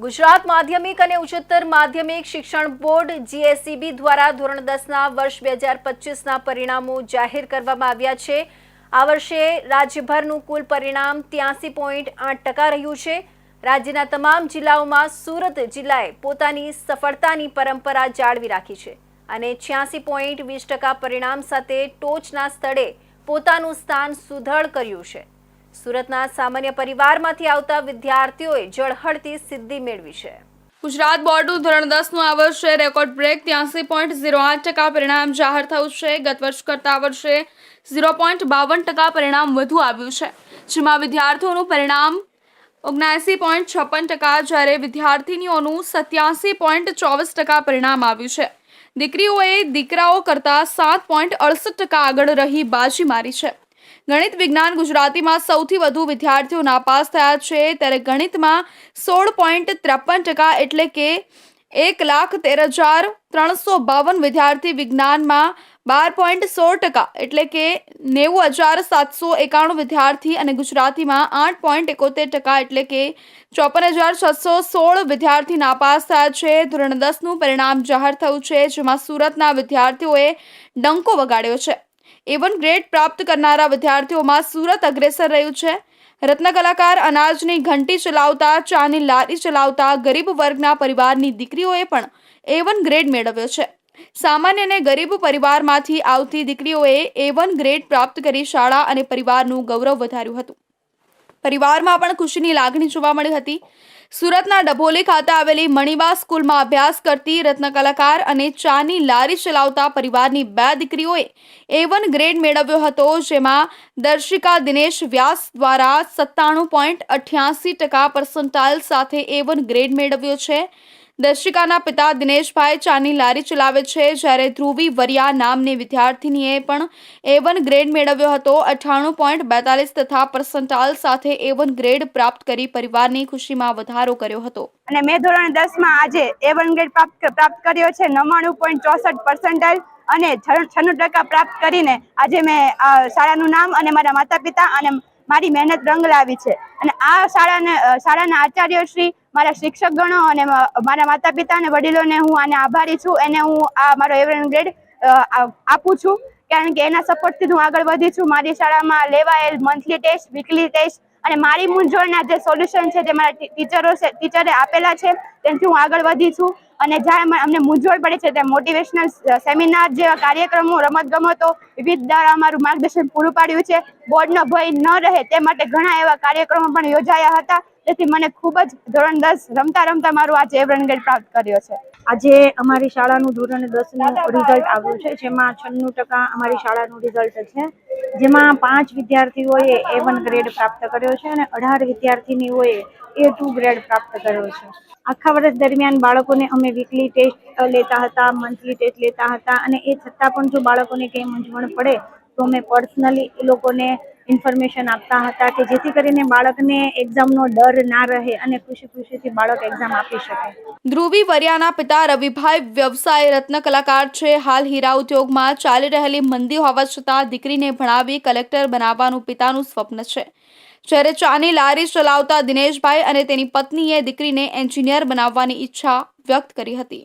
ગુજરાત માધ્યમિક અને ઉચ્ચતર માધ્યમિક શિક્ષણ બોર્ડ જીએસઈબી દ્વારા ધોરણ 10ના વર્ષ 2025ના પરિણામો જાહેર કરવામાં આવ્યા છે। આ વર્ષે રાજ્યભરનું કુલ પરિણામ 83.8% રહ્યું છે। રાજ્યના તમામ જિલ્લાઓમાં સુરત જિલ્લાએ પોતાની સફળતાની પરંપરા જાળવી રાખી છે અને 86.20% પરિણામ સાથે ટોચના સ્થળે પોતાનું સ્થાન સુદૃઢ કર્યું છે। સુરતના સામાન્ય પરિવારમાંથી આવતા વિદ્યાર્થીઓએ ઝળહળતી સિદ્ધિ મેળવી છે। ગુજરાત બોર્ડનું ધોરણ 10નું આ વર્ષે રેકોર્ડ બ્રેક 83.08% પરિણામ જાહેર થયું છે। ગત વર્ષ કરતાં આ વર્ષે 0.52% પરિણામ વધુ આવ્યું છે, જેમાં વિદ્યાર્થીઓનું પરિણામ 79.56%, જ્યારે વિદ્યાર્થીનીઓનું 87.24% પરિણામ આવ્યું છે। દીકરીઓએ દીકરાઓ કરતાં 7.68% આગળ રહી બાજી મારી છે। ગણિત, વિજ્ઞાન, ગુજરાતીમાં સૌથી વધુ વિદ્યાર્થીઓ નાપાસ થયા છે, ત્યારે ગણિતમાં 16.53% એટલે કે 1,13,352 વિદ્યાર્થી, વિજ્ઞાનમાં 12.16% એટલે કે 90,791 વિદ્યાર્થી અને ગુજરાતીમાં 8.71% એટલે કે 54,616 વિદ્યાર્થી નાપાસ થયા છે। ધોરણ 10નું પરિણામ જાહેર થયું છે, જેમાં સુરતના વિદ્યાર્થીઓએ ડંકો વગાડ્યો છે। A1 ગ્રેડ પ્રાપ્ત કરનારા વિદ્યાર્થીઓમાં સુરત અગ્રેસર રહ્યું છે। રત્ન કલાકાર, અનાજની ઘંટી ચલાવતા, ચાની લારી ચલાવતા ગરીબ વર્ગના પરિવારની દીકરીઓએ પણ A1 ગ્રેડ મેળવ્યો છે। સામાન્ય અને ગરીબ પરિવારમાંથી આવતી દીકરીઓએ A1 ગ્રેડ પ્રાપ્ત કરી શાળા અને પરિવારનું ગૌરવ વધાર્યું હતું। પરિવારમાં પણ ખુશીની લાગણી જોવા મળી હતી। સુરતના ડભોલી ખાતે આવેલી મણિબા સ્કૂલમાં અભ્યાસ કરતી રત્ન કલાકાર અને ચાની લારી ચલાવતા પરિવારની 2 દીકરીઓએ A1 ગ્રેડ મેળવ્યો હતો, જેમાં દર્શિકા દિનેશ વ્યાસ દ્વારા 97.88% પર્સન્ટાઇલ સાથે A1 ગ્રેડ મેળવ્યો છે। દર્શિકાના પિતા દિનેશભાઈ ચાની લારી ચલાવે છે, જ્યારે ધ્રુવી વરિયા નામની વિદ્યાર્થીનીએ પણ A1 ગ્રેડ મેળવ્યો હતો। 98.42 તથા પર્સન્ટાઇલ સાથે A1 ગ્રેડ પ્રાપ્ત કરી પરિવારની ખુશીમાં વધારો કર્યો હતો। અને મેં ધોરણ 10માં આજે A1 ગ્રેડ પ્રાપ્ત કર્યો છે। 99.64 પર્સન્ટાઇલ અને 96% પ્રાપ્ત કરીને આજે મેં શાળાનું નામ અને મારા માતા પિતા અને મારી મહેનત રંગ લાવી છે। અને આ શાળાના આચાર્યશ્રી, મારા શિક્ષકગણો અને મારા માતા પિતા અને વડીલોને હું આને આભારી છું। એને હું આ મારો A1 ગ્રેડ આપું છું, કારણ કે એના સપોર્ટથી હું આગળ વધી છું। મારી શાળામાં લેવાયેલ મંથલી ટેસ્ટ, વીકલી ટેસ્ટ અને મારી મૂંઝવણના જે સોલ્યુશન છે, જે મારા ટીચરે આપેલા છે, તેનાથી હું આગળ વધી છું। અને જ્યાં અમને મૂંઝવણ પડે છે ત્યાં મોટિવેશનલ સેમિનાર જેવા કાર્યક્રમો, રમતગમતો વિવિધ દ્વારા અમારું માર્ગદર્શન પૂરું પાડ્યું છે। બોર્ડનો ભય ન રહે તે માટે ઘણા એવા કાર્યક્રમો પણ યોજાયા હતા, તેથી મને ખૂબ જ ધોરણ 10 રમતા રમતા મારું આજે A1 ગ્રેડ પ્રાપ્ત કર્યો છે। આજે અમારી શાળાનું ધોરણ 10નું રિઝલ્ટ આવ્યું છે, જેમાં 96% અમારી શાળાનું રિઝલ્ટ છે, જેમાં 5 વિદ્યાર્થીઓએ A1 ગ્રેડ પ્રાપ્ત કર્યો છે અને 18 વિદ્યાર્થીનીઓએ A2 ગ્રેડ પ્રાપ્ત કર્યો છે। આખા વર્ષ દરમિયાન બાળકોને અમે વીકલી ટેસ્ટ લેતા હતા, મંથલી ટેસ્ટ લેતા હતા, અને એ છતાં પણ જો બાળકોને કંઈ મૂંઝવણ પડે તો અમે પર્સનલી એ લોકોને ઇન્ફોર્મેશન આપતા હતા, કે જેથી કરીને બાળકને એક્ઝામનો ડર ના રહે અને ખુશીથી બાળક એક્ઝામ આપી શકે। ધ્રુવી વરિયાના પિતા રવિભાઈ વ્યવસાય રત્ન કલાકાર છે। હાલ હીરા ઉદ્યોગમાં ચાલી રહેલી મંદી હોવા છતાં દીકરીને ભણાવી કલેક્ટર બનાવવાનું પિતાનું સ્વપ્ન છે, જ્યારે ચાની લારી ચલાવતા દિનેશભાઈ અને તેની પત્નીએ દીકરીને એન્જિનિયર બનાવવાની ઈચ્છા વ્યક્ત કરી હતી।